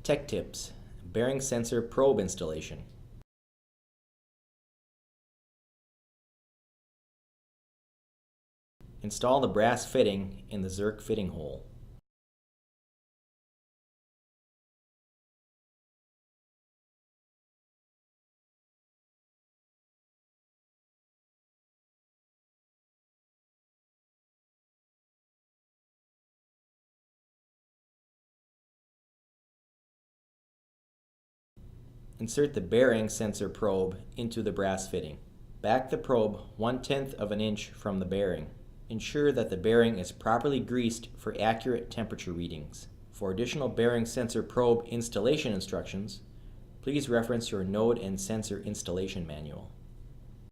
Tech Tips: Bearing Sensor Probe Installation. Install the brass fitting in the Zerk fitting hole. Insert the bearing sensor probe into the brass fitting. Back the probe 1/10 of an inch from the bearing. Ensure that the bearing is properly greased for accurate temperature readings. For additional bearing sensor probe installation instructions, please reference your node and sensor installation manual.